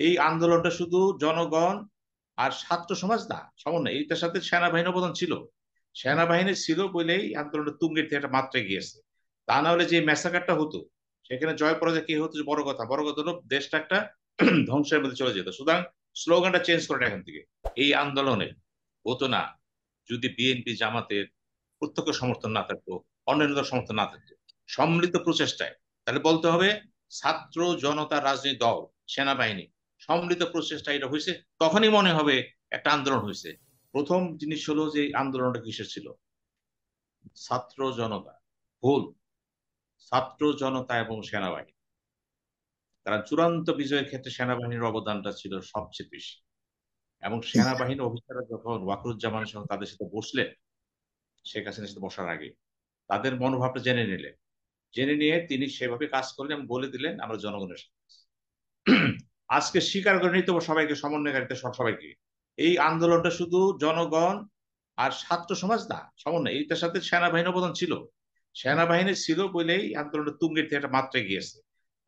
এই আন্দোলনটা শুধু জনগণ আর ছাত্র সমাজ না, সমন্বয়, এইটার সাথে সেনাবাহিনী অবদান ছিল। সেনাবাহিনী ছিল বলেই আন্দোলনটা তুঙ্গের থেকে একটা মাত্রায় গিয়েছে। তা না হলে যে ম্যাসাকারটা হতো, সেখানে জয় পরাজয় কি হতো, বড় কথা, বড় কথা হলো দেশটা একটা ধ্বংসের মধ্যে চলে যেত। সুতরাং স্লোগানটা চেঞ্জ করেন এখান থেকে। এই আন্দোলনে হতো না যদি বিএনপি জামাতের প্রত্যক্ষ সমর্থন না থাকতো, অন্যান্য সমর্থন না থাকতো, সম্মিলিত প্রচেষ্টায়, তাহলে বলতে হবে ছাত্র জনতা রাজনৈতিক দল সেনাবাহিনী সম্মিলিত প্রচেষ্টা এটা হয়েছে, তখনই মনে হবে একটা আন্দোলন হয়েছে। প্রথম জিনিস হলো যে এই আন্দোলনটা কিসের ছিল? ছাত্র জনতা। ভুল। ছাত্র জনতা এবং সেনাবাহিনী, তারা চূড়ান্ত বিজয়ের ক্ষেত্রে সেনাবাহিনীর অবদানটা ছিল সবচেয়ে বেশি। এবং সেনাবাহিনীর অফিসাররা যখন ওয়াকরুজ্জামান সহ তাদের সাথে বসলেন, শেখ হাসিনার সাথে বসার আগে তাদের মনোভাবটা জেনে নিলেন, জেনে নিয়ে তিনি সেভাবে কাজ করলেন এবং বলে দিলেন আমরা জনগণের সাথে আছি। আজকে স্বীকার করে নিতে হবে সবাইকে, সমন্বয়কারীতে সবাইকে, এই আন্দোলনটা শুধু জনগণ আর ছাত্র সমাজ না, সমন্বয়, এইটার সাথে সেনাবাহিনী অবদান ছিল। সেনাবাহিনী ছিল বলেই আন্দোলনটা তুঙ্গের থেকে একটা মাত্রায় গিয়েছে।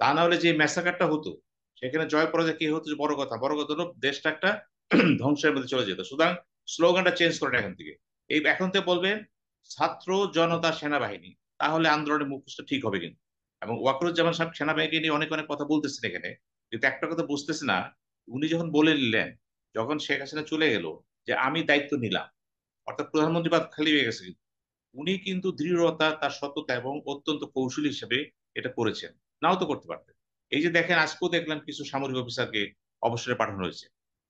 তা না হলে যে ম্যাসাকারটা হতো, সেখানে জয় পরাজয় কি হতো, বড় কথা, বড় কথা হলো দেশটা একটা ধ্বংসের মধ্যে চলে যেত। সুতরাং স্লোগানটা চেঞ্জ করেন এখান থেকে। এই এখন থেকে বলবেন ছাত্র জনতা সেনাবাহিনী, তাহলে আন্দোলনের মুখোশটা ঠিক হবে কিন্তু। এবং ওয়াকরুজ্জামান সাহেব সেনাবাহিনীকে নিয়ে অনেক অনেক কথা বলতেছেন এখানে, কিন্তু একটা কথা বুঝতেছে না, উনি যখন বলে নিলেন, যখন শেখ হাসিনা চলে গেল, যে আমি দায়িত্ব নিলাম, অর্থাৎ প্রধানমন্ত্রী পদ খালি হয়ে গেছে, কিন্তু উনি কিন্তু দৃঢ়তা, তার সততা এবং অত্যন্ত কৌশলী হিসেবে এটা করেছেন। নাও তো করতে পারতেন। এই যে দেখেন, আজকেও দেখলাম কিছু সামরিক অফিসারকে অবসরে পাঠানো হয়েছে।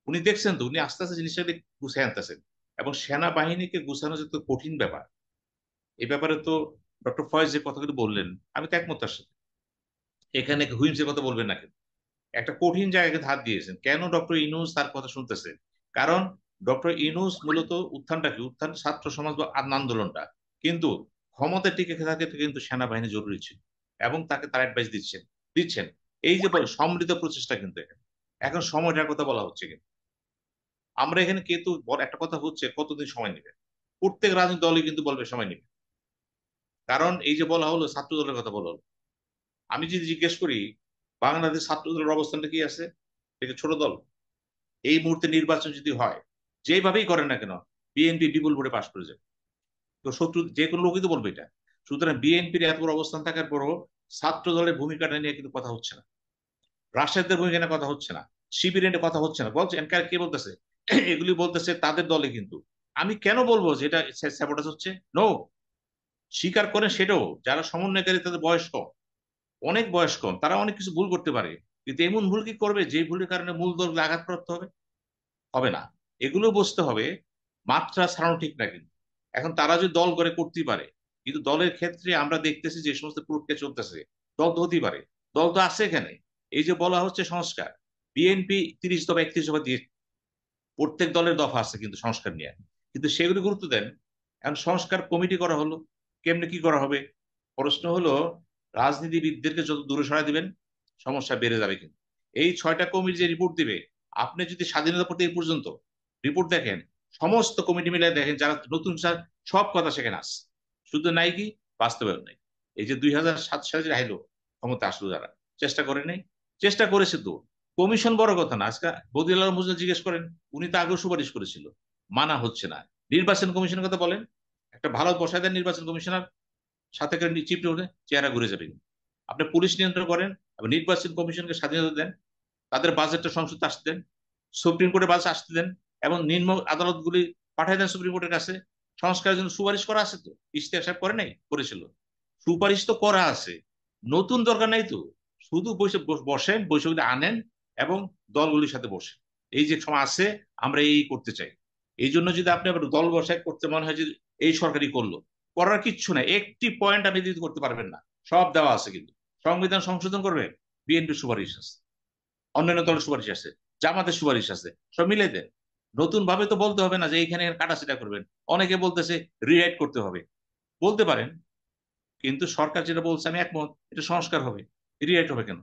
উনি দেখছেন তো, উনি আস্তে আস্তে জিনিসটা গুছিয়ে আনতেছেন। এবং সেনাবাহিনীকে গুছানো যে তো কঠিন ব্যাপার, এই ব্যাপারে তো ডক্টর ফয়েজ যে কথাগুলো বললেন, আমি তো একমত তার সাথে। এখানে হুইমসের কথা বলবেন না, একটা কঠিন জায়গায় হাত দিয়েছেন। কেন ডক্টর ইনুস তার কথা শুনতেছে? কারণ ডক্টর ইনুস মূলত উত্থানটা কি, উত্থান ছাত্র সমাজ বা আন্দোলনটা, কিন্তু ক্ষমতা টিকে থাকতে কিন্তু সেনাবাহিনী জরুরি ছিল। এবং তাকে তার অ্যাডভাইস দিচ্ছেন, দিচ্ছেন। এই যে বলে সম্মিলিত প্রচেষ্টা, কিন্তু এখানে এখন সময়টার কথা বলা হচ্ছে। কিন্তু আমরা এখানে কিন্তু একটা কথা হচ্ছে, কতদিন সময় নেবে? প্রত্যেক রাজনৈতিক দলই কিন্তু বলবে সময় নেবে। কারণ এই যে বলা হলো ছাত্র দলের কথা বলা হলো, আমি যদি জিজ্ঞেস করি বাংলাদেশ ছাত্র দলের অবস্থানটা কি আছে, এটা ছোট দল। এই মুহূর্তে নির্বাচন যদি হয়, যেভাবেই করেন না কেন, বিএনপি বিপুল ভোটে পাশ করে যাবে। তো শত্রু যে কোনো লোকই তো বলবে এটা। সুতরাং বিএনপির এত বড় অবস্থান থাকার পরও ছাত্র দলের ভূমিকাটা নিয়ে কিন্তু কথা হচ্ছে না, রাশেদদের ভূমিকা নিয়ে কথা হচ্ছে না, শিবির নিয়ে কথা হচ্ছে না। বলছে কে বলতেছে? এগুলি বলতেছে তাদের দলে। কিন্তু আমি কেন বলবো যে এটা স্যাবোটাজ হচ্ছে? নো, স্বীকার করেন সেটাও, যারা সমন্বয়কারী তাদের বয়স কম, অনেক বয়স কম, তারা অনেক কিছু ভুল করতে পারে। কিন্তু এমন ভুল কি করবে যে ভুলের কারণে মূল দলকে আঘাতপ্রাপ্ত হবে? হবে না। এগুলো বুঝতে হবে, মাত্রা ছাড়ানো ঠিক না কিন্তু। এখন তারা যদি দল করে করতেই পারে, কিন্তু দলের ক্ষেত্রে আমরা দেখতেছি যে সমস্ত প্রক্রিয়া চলতেছে, দল তো হতেই পারে, দল তো আছে এখানে। এই যে বলা হচ্ছে সংস্কার, বিএনপি 30 দফা 31 দফা দিয়ে, প্রত্যেক দলের দফা আছে কিন্তু সংস্কার নিয়ে, কিন্তু সেগুলো গুরুত্ব দেন। এখন সংস্কার কমিটি করা হলো, কেমনে কি করা হবে? প্রশ্ন হলো, রাজনীতিবিদদেরকে যত দূরে সরাই দিবেন, সমস্যা বেড়ে যাবে কিন্তু। এই 6টা কমিটি যে রিপোর্ট দিবে, আপনি যদি স্বাধীনতা পর এই পর্যন্ত রিপোর্ট দেখেন, সমস্ত কমিটি মিলে দেখেন, যারা নতুন সব কথা সেখানে আছে, শুধু নাই কি বাস্তবায়ন নাই। এই যে 2007 সালে যে আইলো ক্ষমতা আসলো, যারা চেষ্টা করে নাই, চেষ্টা করেছে তো। কমিশন বড় কথা না, আজকে বদিউল আলম মুজলে জিজ্ঞেস করেন, উনি তো আগেও সুপারিশ করেছিল, মানা হচ্ছে না। নির্বাচন কমিশনের কথা বলেন, একটা ভালো বসায় দেন নির্বাচন কমিশনার, সাথে করে চিফ চেহারা ঘুরে যাবে কিন্তু। আপনি পুলিশ নিয়ন্ত্রণ করেন, আপনি নির্বাচন কমিশনকে স্বাধীনতা দেন, তাদের বাজেটটা সংসদে আসতে দেন, সুপ্রিম কোর্টে বাজেট আসতে দেন, এবং নিম্ন আদালতগুলি পাঠিয়ে দেন সুপ্রিম কোর্টের কাছে। সংস্কারের জন্য সুপারিশ করা আছে তো, ইশতেহার সাহেব করে নাই? করেছিল। সুপারিশ তো করা আছে, নতুন দরকার নাই তো। শুধু বসে বসেন, বসে আনেন এবং দলগুলির সাথে বসে, এই যে সময় আছে আমরা এই করতে চাই। এই জন্য যদি আপনি আবার দল বসায় করতে মনে হয় যে এই সরকারই করলো, করার কিচ্ছু নাই। একটি পয়েন্ট আপনি দিতে করতে পারবেন না, সব দেওয়া আছে কিন্তু। সংবিধান সংশোধন করবে, বিএনপির সুপারিশ আছে, অন্যান্য দলের সুপারিশ আছে, জামাতের সুপারিশ আছে, সব মিলে দেন। নতুন ভাবে তো বলতে হবে না যে এইখানে কাটাছেটা করবেন। অনেকে বলতেছে রিরাইট করতে হবে, বলতে পারেন, কিন্তু সরকার যেটা বলছে আমি একমত, এটা সংস্কার হবে, রিরাইট হবে কেন?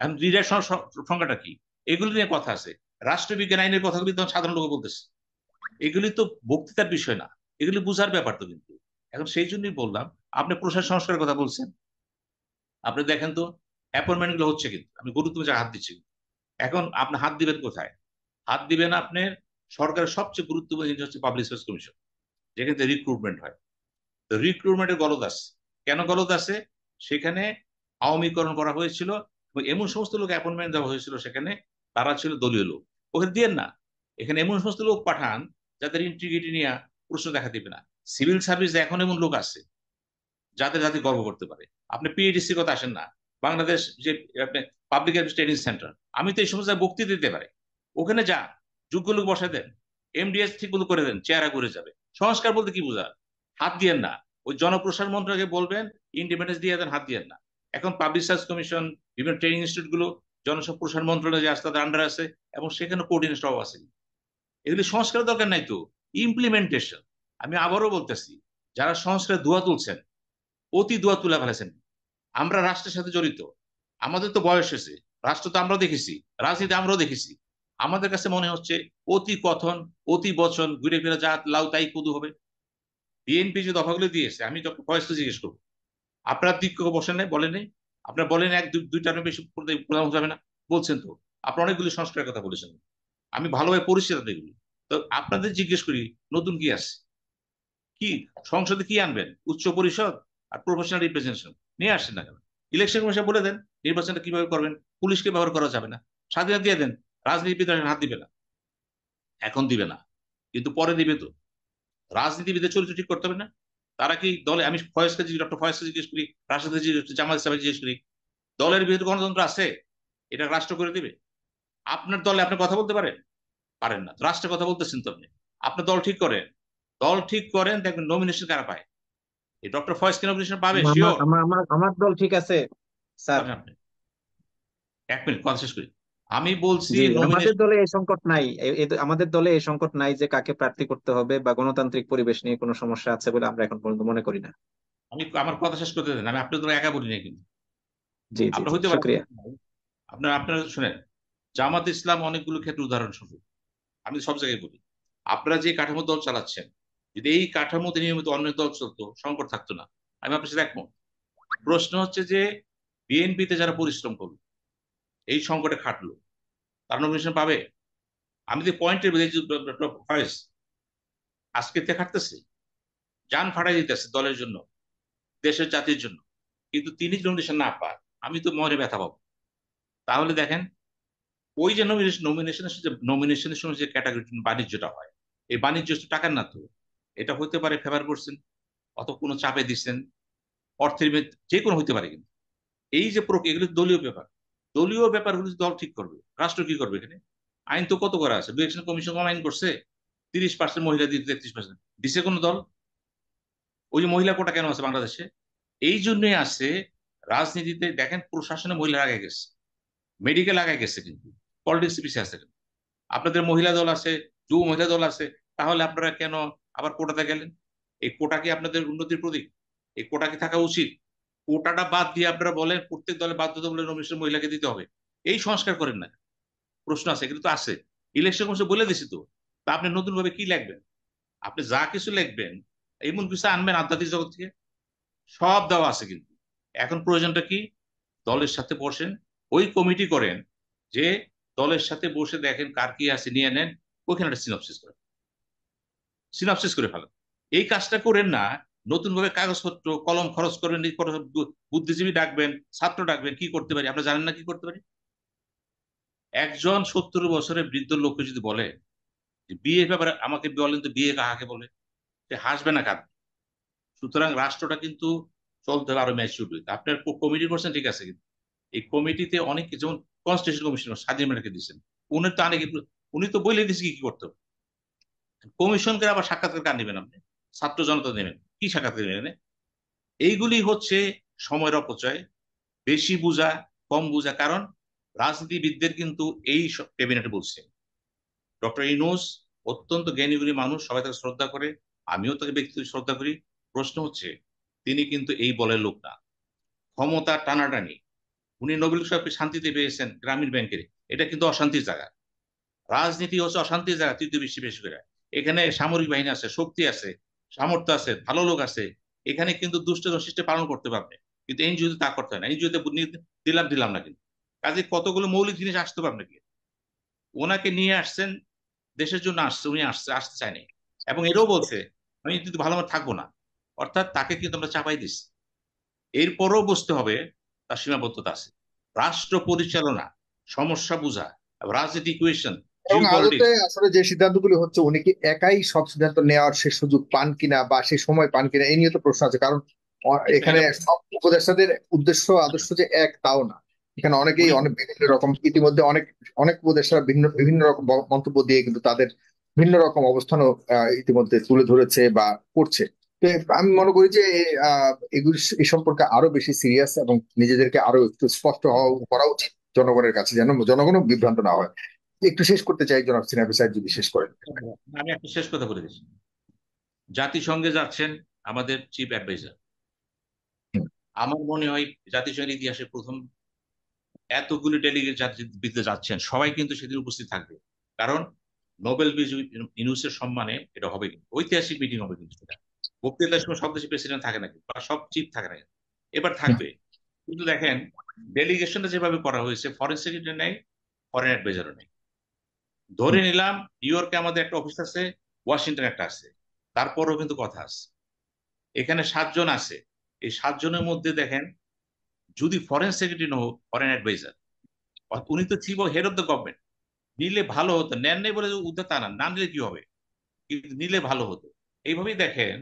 এখন রিরাইট সংখ্যাটা কি? এগুলি নিয়ে কথা আছে। রাষ্ট্রবিজ্ঞান আইনের কথাগুলি তো সাধারণ লোক বলতেছে, এগুলি তো বক্তৃতার বিষয় না, এগুলি বুঝার ব্যাপার তো কিন্তু। এখন সেই জন্যই বললাম, আপনি প্রশাসন সংস্কারের কথা বলছেন, আপনি দেখেন তো অ্যাপয়েন্টমেন্ট গুলো হচ্ছে, কিন্তু আমি গুরুত্ব হাত দিচ্ছি। এখন আপনি হাত দিবেন কোথায়? হাত দিবেন আপনার সরকারের সবচেয়ে গুরুত্বপূর্ণ জিনিস হচ্ছে পাবলিক সার্ভিস কমিশন, যেখানে রিক্রুটমেন্ট হয়। তো রিক্রুটমেন্টের গলদ আছে। কেন গলদ আছে? সেখানে আওয়ামীকরণ করা হয়েছিল এবং এমন সমস্ত লোক অ্যাপয়েন্টমেন্ট দেওয়া হয়েছিল সেখানে, তারা ছিল দলীয় লোক। ওখানে দিয়েন না, এখানে এমন সমস্ত লোক পাঠান যাদের ইন্টিগ্রিটি নিয়ে প্রশ্ন দেখা দিবে না। সিভিল সার্ভিস এখন এমন লোক আছে যাদের জাতি গর্ব করতে পারে। আপনি পিএডিসি কথা আসেন না, বাংলাদেশ যে আপনি পাবলিক ট্রেনিং সেন্টার, আমি তো এই সমস্ত জায়গায় বক্তৃতা দিতে পারি, ওখানে যা যোগ্য লোক বসায় দেন, এমডিএস ঠিক মতো করে দেন, চেহারা ঘুরে যাবে। সংস্কার বলতে কি বোঝা? হাত দিয়েন না। ওই জনপ্রশাসন মন্ত্রণালয়কে বলবেন ইন্ডিপেন্ডেন্স দিয়ে দেন, হাত দিয়েন না। এখন পাবলিক সার্ভিস কমিশন, বিভিন্ন ট্রেনিং ইনস্টিটিউট গুলো জনপ্রশাসন মন্ত্রণালয় যে আছে তাদের আন্ডার আছে, এবং সেখানে কোঅর্ডিনেশন আছে। এগুলি সংস্কারের দরকার নাই তো, ইমপ্লিমেন্টেশন। আমি আবারও বলতেছি, যারা সংস্কারের ধোঁয়া তুলছেন, অতি ধোঁয়া তুলে ফেলেছেন। আমরা রাষ্ট্রের সাথে জড়িত, আমাদের তো বয়স হয়েছে, রাষ্ট্র তো আমরাও দেখেছি, রাজনীতি আমরাও দেখেছি। আমাদের কাছে মনে হচ্ছে অতি কথন, অতি বচন, ঘুরে ফিরে যা লাউ তাই কুদু হবে। বিএনপি যে দফাগুলো দিয়েছে, আমি ডক্টর ফয়েজকে জিজ্ঞেস করবো, আপনার দিক বসেন নাই, বলেন নাই? আপনার বলেন এক দুইটার বেশি প্রধান যাবে না, বলছেন তো। আপনার অনেকগুলি সংস্কারের কথা বলেছেন, আমি ভালোভাবে পরিচিত এগুলি। তো আপনাদের জিজ্ঞেস করি, নতুন কি আছে? কি সংসদে কি আনবেন? উচ্চ পরিষদ আর প্রফেশনাল রিপ্রেজেন্টেশন নিয়ে আসছেন না কেন? ইলেকশন কমিশন বলে দেন নির্বাচনটা কিভাবে করবেন, পুলিশকে ব্যবহার করা যাবে না, স্বাধীনতা দিয়ে দেন, রাজনীতিবিদের হাত দিবে না। এখন দিবে না, কিন্তু পরে দিবে তো। রাজনীতিবিদের চরিত্র ঠিক করতে হবে না? তারা কি দলে, আমি ফয়েজকে জিজ্ঞেস, ডক্টর ফয়েজকে জিজ্ঞেস করি, রাষ্ট্রপতি জিজ্ঞেস করি, জামাত সাহেব জিজ্ঞেস করি, দলের বিরুদ্ধে গণতন্ত্র আছে? এটা রাষ্ট্র করে দিবে? আপনার দলে আপনি কথা বলতে পারেন? পারেন না। রাষ্ট্রের কথা বলতেছেন তো আপনি। আপনার দল ঠিক করেন, দল ঠিক করেন, দেখবেন নমিনেশন কারা পায়। এই ডক্টর ফয়েজ কি নমিনেশন পাবে? আমার শিওর আমার আমার আমার দল ঠিক আছে স্যার। পাবেন আপনি। এক মিনিট কথা শেষ করি। আমি বলছি জি, আমাদের নমিনেশন। দলে এই সংকট নাই। আমাদের দলে এই সংকট নাই যে কাকে প্রার্থী করতে হবে, বা গণতান্ত্রিক পরিবেশ নিয়ে কোনো সমস্যা আছে বলে আমরা এখন পর্যন্ত মনে করি না। আমি আমার কথা শেষ করতে দেন, আমি আপনার একা বলি না কিন্তু। জি জি আপনার জি, হইতে পারে, শুক্রিয়া। আপনার আপনারা শুনেন, জামাত ইসলাম অনেকগুলো ক্ষেত্রে উদাহরণ স্বরূপ। আমি সব জায়গায় বলি, আপনারা যে কাঠামো দল চালাচ্ছেন, যদি এই কাঠামোতে নিয়মিত অন্য দল চলতো, সংকট থাকতো না। আমি আপনার সাথে একমত। প্রশ্ন হচ্ছে যে বিএনপিতে যারা পরিশ্রম করলো, এই সংকটে খাটলো, তারা নমিনেশন পাবে? আমি যে পয়েন্টের ভয়েস আজকে তে খাটতেছে, যান ফাটাই দিতেছে দলের জন্য, দেশের জাতির জন্য, কিন্তু তিনি নমিনেশন না পায়, আমি তো মনে ব্যথা পাবো। তাহলে দেখেন, ওই যে নমিনেশনের সময় যে ক্যাটাগরি বাণিজ্যটা হয়, এই বাণিজ্য তো টাকার না তো। এটা হতে পারে ফেভার করছেন, অত কোনো চাপে দিচ্ছেন, অর্থের যে কোনো হতে পারে। কিন্তু এই যে প্রক্রিয়া, এগুলো দলীয় ব্যাপার। দলীয় ব্যাপারগুলো দল ঠিক করবে, রাষ্ট্র কি করবে এখানে? আইন তো কত করা আছে, ইলেকশন কমিশন কোন আইন করছে? 30% মহিলা দিতে, 33% দিছে কোন দল? ওই যে মহিলা কোটা কেন আছে বাংলাদেশে? এই জন্যই আছে। রাজনীতিতে দেখেন, প্রশাসনে মহিলা আগে গেছে, মেডিকেল আগে গেছে, কিন্তু পলিটিক্স পিছিয়ে আছে কেন? আপনাদের মহিলা দল আছে, যুব মহিলা দল আছে, তাহলে আপনারা কেন আবার কোটাতে গেলেন? এই কোটা কি আপনাদের উন্নতির প্রতীক? এই কোটা কি থাকা উচিত? কোটাটা বাদ দিয়ে আপনারা বলেন প্রত্যেক দলে বাধ্যতামূলক নমিনেশন মহিলাকে দিতে হবে। এই সংস্কার করেন না। প্রশ্ন আছে, কিন্তু তো আছে। ইলেকশন কমিশন বলে দিছি তো। তা আপনি নতুন ভাবে কি লিখবেন? আপনি যা কিছু লিখবেন, এমন কিছু আনবেন আধ্যাত্মিক জগৎ থেকে, সব দেওয়া আছে কিন্তু। এখন প্রয়োজনটা কি? দলের সাথে বসেন, ওই কমিটি করেন, যে দলের সাথে বসে দেখেন কার কি আছে, নিয়ে নেন, ওইখানে একটা সিনপসিস করেন, সিনপসিস করে ফেলেন। এই কাজটা করেন না। নতুন ভাবে কাগজপত্র কলম খরচ করবেন, বুদ্ধিজীবী ডাকবেন, ছাত্র ডাকবেন, কি করতে পারি আমরা জানেন না কি করতে পারি? একজন 70 বছরের বৃদ্ধ লোককে যদি বলে যে বিয়ে ব্যাপারে আমাকে বলেন তো, বিয়ে কাহাকে বলে, সে হাসবে না কাঁদবে। সুতরাং রাষ্ট্রটা কিন্তু চলতে হবে আরো ম্যাচিউর হইতে। আপনার কমিটি করছেন ঠিক আছে, কিন্তু এই কমিটিতে অনেক কিছু, যেমন কনস্টিটিউশন কমিশন স্বাধীন রেখে দিচ্ছেন, উনি তো অনেক, উনি তো বলে দিচ্ছে কি কি করতে হবে। কমিশনকে আবার সাক্ষাৎকার কার নেবেন আপনি? ছাত্র জনতা নেবেন, কি সাক্ষাৎকার নেবেন? এইগুলি হচ্ছে সময়ের অপচয়, বেশি বুঝা, কম বুঝা। কারণ রাজনীতিবিদদের কিন্তু এই ক্যাবিনেটে বলছে, ডক্টর ইউনূস অত্যন্ত জ্ঞানীগুণী মানুষ, সবাই তাকে শ্রদ্ধা করে, আমিও তাকে ব্যক্তিগত শ্রদ্ধা করি। প্রশ্ন হচ্ছে, তিনি কিন্তু এই বলের লোক না। ক্ষমতা টানাটানি, উনি নোবেল সাহেবকে শান্তিতে পেয়েছেন গ্রামীণ ব্যাংকের, এটা কিন্তু অশান্তির জায়গা। রাজনীতি হচ্ছে অশান্তির জায়গা, তৃতীয় বিশ্বে বেশি করে। এখানে সামরিক বাহিনী আছে, শক্তি আছে, সামর্থ্য আছে, ভালো লোক আছে, এখানে কিন্তু দুষ্ট শিষ্টে পালন করতে পারবে। কিন্তু এনজিওতে তা করতে হয় না, এনজিওতে দিলাম দিলাম না কিন্তু। কাজে কতগুলো মৌলিক জিনিস আসতে পারবে নাকি? ওনাকে নিয়ে আসছেন, দেশের জন্য আসছে, উনি আসতে চায়নি, এবং এটাও বলছে আমি কিন্তু ভালো মতো থাকবো না। অর্থাৎ তাকে কিন্তু আমরা চাপাই দিচ্ছি। এরপরও বুঝতে হবে তার সীমাবদ্ধতা আছে। রাষ্ট্র পরিচালনা, সমস্যা বোঝা, রাজনীতি, ইকুয়েশন, এবং জিও আদতে পলিটিক্স। আসলে যে সিদ্ধান্তগুলি হচ্ছে উনি কি একাই সব সিদ্ধান্ত নেওয়ার সে সুযোগ পান কিনা বা সে সময় পান কিনা এই নিয়ে তো প্রশ্ন আছে। কারণ এখানে এটা সব উপদেষ্টাদের উদ্দেশ্য আদর্শ যে এক তাও না। এখানে অনেকেই উনি অনেক বিভিন্ন রকম, ইতিমধ্যে অনেক অনেক উপদেষ্টা ভিন্ন বিভিন্ন রকম মন্তব্য দিয়ে কিন্তু তাদের ভিন্ন রকম অবস্থানও ইতিমধ্যে তুলে ধরেছে বা করছে। তো আমি মনে করি যে এগুলি এই সম্পর্কে আরো বেশি সিরিয়াস এবং নিজেদেরকে আরো একটু স্পষ্ট হওয়া করা উচিত জনগণের কাছে, যেন জনগণও বিভ্রান্ত না হয়। একটু শেষ করতে চাই জনাব সিনহাবি সাহেব, যদি শেষ করেন। আমি একটা শেষ কথা বলে দিচ্ছি। জাতিসংঘে যাচ্ছেন আমাদের চিফ অ্যাডভাইজার। হুম, আমার মনে হয় জাতিসংঘের ইতিহাসে প্রথম এতগুলি ডেলিগেট দিতে যাচ্ছেন, সবাই কিন্তু সেদিন উপস্থিত থাকবে। কারণ নোবেল বিজয়ী ইউনূসের সম্মানে এটা হবে, কিন্তু ঐতিহাসিক মিটিং হবে। কিন্তু সেটা বক্তৃতার সময় সব দেশের প্রেসিডেন্ট থাকে না, কিন্তু বা সব চিফ থাকে না, এবার হুম, থাকবে। কিন্তু দেখেন ডেলিগেশনটা যেভাবে করা হয়েছে, ফরেন সেক্রেটারি নেই, ফরেন অ্যাডভাইজারও নেই। ধরে হুম, নিলাম নিউ ইয়র্কে আমাদের একটা অফিস আছে, ওয়াশিংটনে একটা আছে, তারপরেও কিন্তু কথা আছে। এখানে 7 জন আছে। এই 7 জনের মধ্যে দেখেন, যদি ফরেন সেক্রেটারি না হোক, ফরেন অ্যাডভাইজার, উনি তো chief head of the government, নিলে ভালো হতো। নেন নেই বলে যে উদ্ধার তা না, না নিলে কি হবে, কিন্তু নিলে ভালো হতো। এইভাবেই দেখেন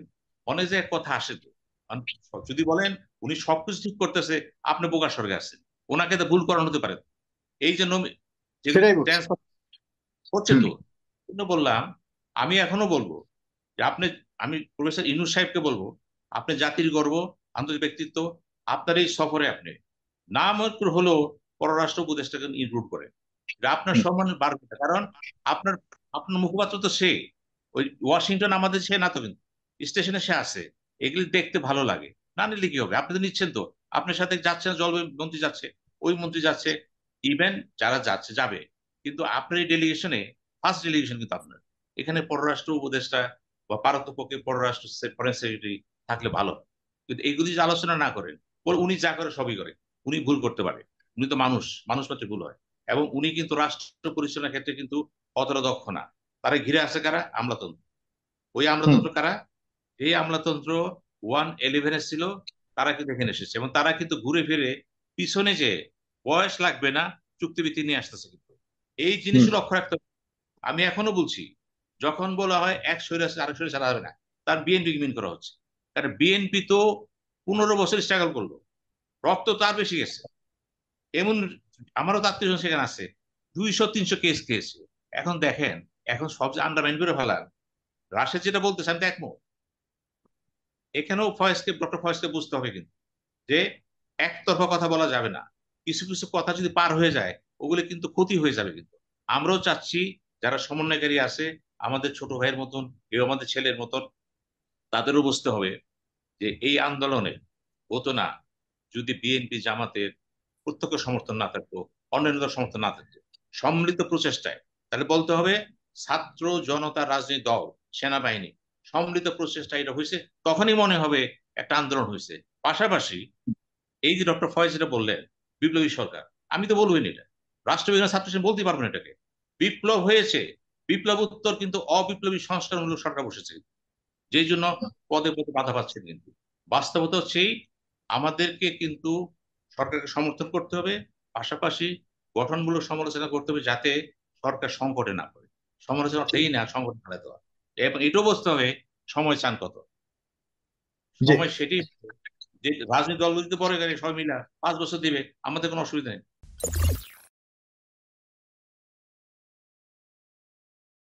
অনেক জায়গায় কথা আসে তো। কারণ যদি বলেন উনি সবকিছু ঠিক করতেছে, আপনি বোকার স্বর্গে আছেন, ওনাকে তো ভুল করানো হতে পারে। এই জন্য যেগুলি সেটাই বলছি। ট্রান্সফার হচ্ছে হুম, তো, জন্য বললাম। আমি এখনো বলবো যে আপনি, আমি প্রফেসর ইউনূস সাহেবকে বলবো, আপনি জাতির গর্ব, আন্তর্জাতিক ব্যক্তিত্ব, আপনার এই সফরে আপনি নাম একটু হলেও পররাষ্ট্র উপদেষ্টাকে ইনক্লুড করে, যে আপনার হুম, সম্মান বাড়বে। কারণ আপনার আপনার মুখপাত্র তো সে, ওই ওয়াশিংটন আমাদের সে না তো, কিন্তু স্টেশনে সে আছে। এগুলি দেখতে ভালো লাগে। না নিলে কি হবে, আপনি তো নিচ্ছেন তো। আপনার সাথে যাচ্ছে না, জলবায়ু মন্ত্রী যাচ্ছে, ওই মন্ত্রী যাচ্ছে, ইভেন যারা যাচ্ছে যাবে। কিন্তু আপনার এই ডেলিগেশনে ফার্স্ট ডেলিগেশন কিন্তু আপনার। এখানে পররাষ্ট্র উপদেষ্টা বা পারতপক্ষে পররাষ্ট্র ফরেন সেক্রেটারি থাকলে ভালো। কিন্তু এইগুলি যদি আলোচনা না করেন, উনি যা করে সবই করে। উনি ভুল করতে পারে, উনি তো মানুষ, মানুষ মাত্র ভুল হয়। এবং উনি কিন্তু রাষ্ট্র পরিচালনার ক্ষেত্রে কিন্তু অতটা দক্ষ না। তারা ঘিরে আছে কারা, আমলাতন্ত্র। ওই হুম, আমলাতন্ত্র কারা, এই আমলাতন্ত্র 111 ছিল, তারা কিন্তু এখানে এসেছে, এবং তারা কিন্তু ঘুরে ফিরে পিছনে যে বয়স লাগবে না, চুক্তিভিত্তি নিয়ে আসতেছে কিন্তু। এই হুম, জিনিসও লক্ষ্য রাখতে হবে। আমি এখনো বলছি, যখন বলা হয় এক স্বৈরাচার আরেক স্বৈরাচার ছাড়া যাবে না, তার বিএনপি মিন করা হচ্ছে। কারণ বিএনপি তো 15 বছর স্ট্রাগল করলো, রক্ত তার বেশি গেছে। এমন আমারও তো আত্মীয় সেখানে আছে, 200-300 কেস খেয়েছে। এখন দেখেন, এখন সব যে আন্ডারমাইন করে ফেলার, রাশেদ যেটা বলতেছে আমি তো একমত। এখানেও ডক্টর ফয়েজকে বুঝতে হবে কিন্তু, যে একতরফা কথা বলা যাবে না। কিছু কিছু কথা যদি পার হয়ে যায়, ওগুলো কিন্তু ক্ষতি হয়ে যাবে কিন্তু। আমরাও চাচ্ছি যারা সমন্বয়কারী আছে, আমাদের ছোট ভাইয়ের মতন, কেউ আমাদের ছেলের মতন, তাদেরও বুঝতে হবে যে এই আন্দোলনে হতো না যদি বিএনপি জামাতের প্রত্যক্ষ সমর্থন না থাকতো, অন্যান্য সমর্থন না থাকতো, সম্মিলিত প্রচেষ্টায়। তাহলে বলতে হবে ছাত্র জনতা, রাজনৈতিক দল, সেনাবাহিনী, সম্মিলিত প্রচেষ্টা এটা হয়েছে, তখনই মনে হবে একটা আন্দোলন হয়েছে। পাশাপাশি এই যে ডক্টর ফয়েজ যেটা বললেন, বিপ্লবী সরকার, আমি তো বলবই না এটা, রাষ্ট্রবিজ্ঞান ছাত্র হিসেবে বলতেই পারবো না এটাকে। বিপ্লব হয়েছে, বিপ্লব উত্তর কিন্তু অবিপ্লবী সংস্কারমূলক সরকার বসেছে, যেই জন্য পদে পদে বাধা পাচ্ছেন। কিন্তু বাস্তবতা হচ্ছে আমাদেরকে কিন্তু সরকারকে সমর্থন করতে হবে, পাশাপাশি গঠনমূলক সমালোচনা করতে হবে, যাতে সরকার সংকটে না পড়ে। সমালোচনা অর্থেই না সংকটে ফেলে দেওয়া। এবং এটাও বুঝতে হবে সময় চান কত। জি। সময় সেটি, যে রাজনৈতিক দলগুলো যদি বড় সবাই মিলে 5 বছর দিবে, আমাদের কোনো অসুবিধা নেই।